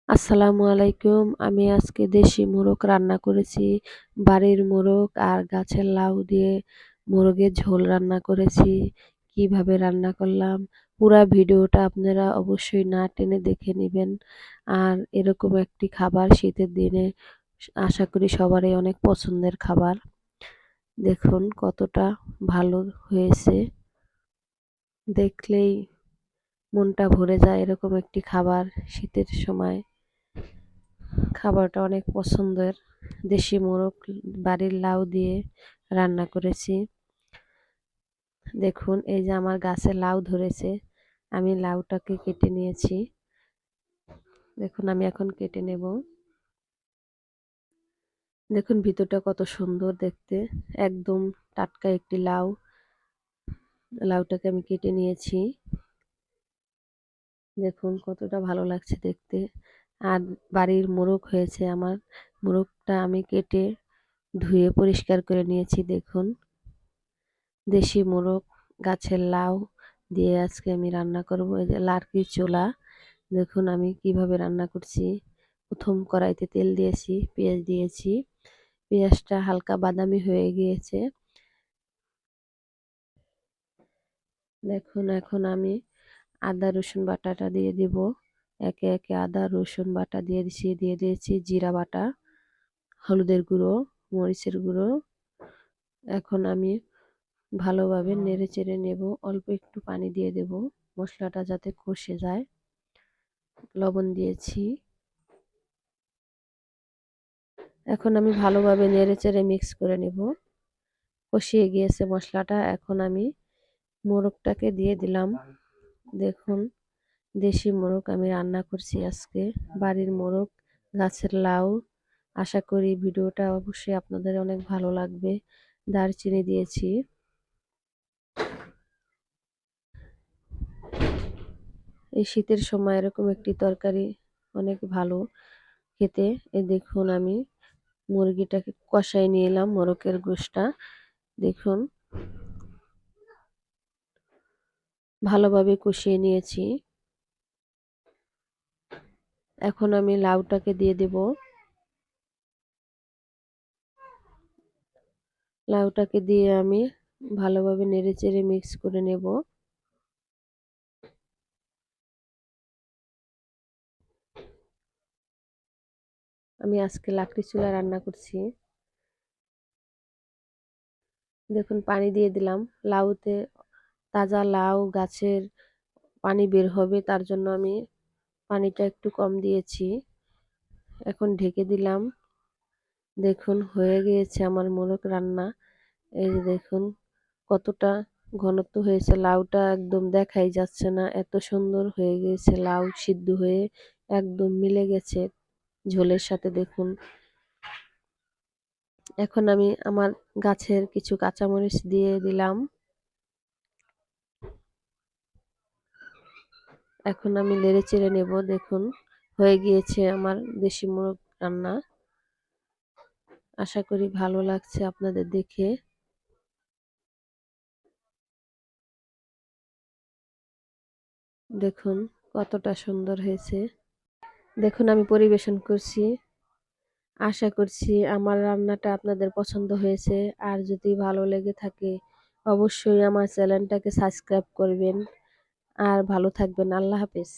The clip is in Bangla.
আসসালামু আলাইকুম। আমি আজকে দেশি মোরগ রান্না করেছি। বাড়ির মোরগ আর গাছের লাউ দিয়ে মোরগের ঝোল রান্না করেছি। কিভাবে রান্না করলাম পুরা ভিডিওটা আপনারা অবশ্যই না টেনে দেখে নিবেন। আর এরকম একটি খাবার শীতের দিনে আশা করি সবারই অনেক পছন্দের খাবার। দেখুন কতটা ভালো হয়েছে। দেখলেই মনটা ভরে যায় এরকম একটি খাবার শীতের সময়। খাবারটা অনেক পছন্দের। দেশি মোরগ বাড়ির লাউ দিয়ে রান্না করেছি। দেখুন এই যে আমার গাছে লাউ ধরেছে, আমি লাউটাকে কেটে নিয়েছি। দেখুন আমি এখন কেটে নেব। দেখুন ভিতরটা কত সুন্দর দেখতে, একদম টাটকা একটি লাউ। লাউটাকে আমি কেটে নিয়েছি। দেখুন কতটা ভালো লাগছে দেখতে। আর বাড়ির মোরগ হয়েছে আমার। মোরগটা আমি কেটে ধুয়ে পরিষ্কার করে নিয়েছি। দেখুন দেশি মোরগ গাছের লাউ দিয়ে আজকে আমি রান্না করব। এই যে লার্কির চোলা, দেখুন আমি কিভাবে রান্না করছি। প্রথম কড়াইতে তেল দিয়েছি, পেঁয়াজ দিয়েছি। পেঁয়াজটা হালকা বাদামি হয়ে গিয়েছে। দেখুন এখন আমি আদা রসুন বাটাটা দিয়ে দিব। একে একে আদা রসুন বাটা দিয়ে দিয়েছি জিরা বাটা, হলুদের গুঁড়ো, মরিচের গুঁড়ো। এখন আমি ভালোভাবে নেড়ে চেড়ে নেব। অল্প একটু পানি দিয়ে দেব মশলাটা যাতে কষে যায়। লবণ দিয়েছি। এখন আমি ভালোভাবে নেড়ে চেড়ে মিক্স করে নেব। কষিয়ে গিয়েছে মশলাটা। এখন আমি মোরগটাকে দিয়ে দিলাম। দেখুন দেশি মোরগ আমি রান্না করছি আজকে, বাড়ির মোরগ গাছের লাউ। আশা করি ভিডিওটা অবশ্যই আপনাদের অনেক ভালো লাগবে। দারচিনি দিয়েছি। এই শীতের সময় এরকম একটি তরকারি অনেক ভালো খেতে। এই দেখুন আমি মুরগিটাকে কষাই নিয়ে এলাম, মোরগের গোশটা। দেখুন ভালোভাবে কষিয়ে নিয়েছি। এখন আমি লাউটাকে দিয়ে দেব। লাউটাকে দিয়ে আমি ভালোভাবে নেড়েচেড়ে মিক্স করে নেব। আমি আজকে লাকড়ি চুলায় রান্না করছি। দেখুন পানি দিয়ে দিলাম। লাউতে তাজা লাউ গাছের পানি বের হবে, তার জন্য আমি পানিটা একটু কম দিয়েছি। এখন ঢেকে দিলাম। দেখুন হয়ে গিয়েছে আমার মোরগ রান্না। এই যে দেখুন কতটা ঘনত্ব হয়েছে, লাউটা একদম দেখাই যাচ্ছে না, এত সুন্দর হয়ে গিয়েছে। লাউ সিদ্ধ হয়ে একদম মিলে গেছে ঝোলের সাথে। দেখুন এখন আমি আমার গাছের কিছু কাঁচামরিচ দিয়ে দিলাম। এখন আমি নেড়ে চেড়ে নেব। দেখুন হয়ে গিয়েছে আমার দেশি মোরগ রান্না। আশা করি ভালো লাগছে আপনাদের দেখে। দেখুন কতটা সুন্দর হয়েছে। দেখুন আমি পরিবেশন করছি। আশা করছি আমার রান্নাটা আপনাদের পছন্দ হয়েছে। আর যদি ভালো লেগে থাকে অবশ্যই আমার চ্যানেলটাকে সাবস্ক্রাইব করবেন। আর ভালো থাকবেন। আল্লাহ হাফেজ।